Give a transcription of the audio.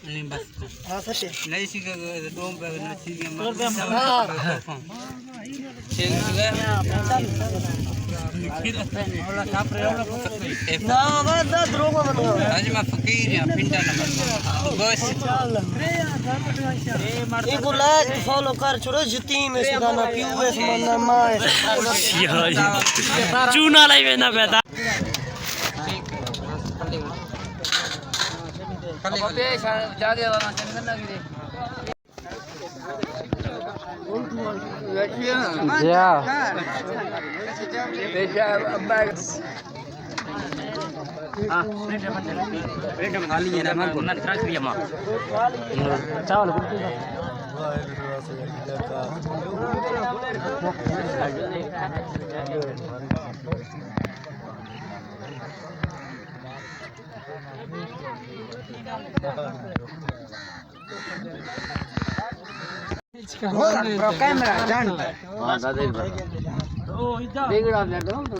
नहीं बस हाँ सच्चे नहीं सीखा डोम पे नहीं सीखे ना बस द्रोगा बन गया आज मैं फकीर या पिंडा ना बस ये बोला फॉलो कर छोड़ो जुती में सुधाना पीयूएस मन्ना माय चूना लाइव ना बेटा खाली जादे वाला टेंशन ना गिरे या पेशा अब्बा हां रेट में खाली है ना मैं को ना ट्रक भी मां चावल pro camera jangan. Oh, itu. Bicara dulu.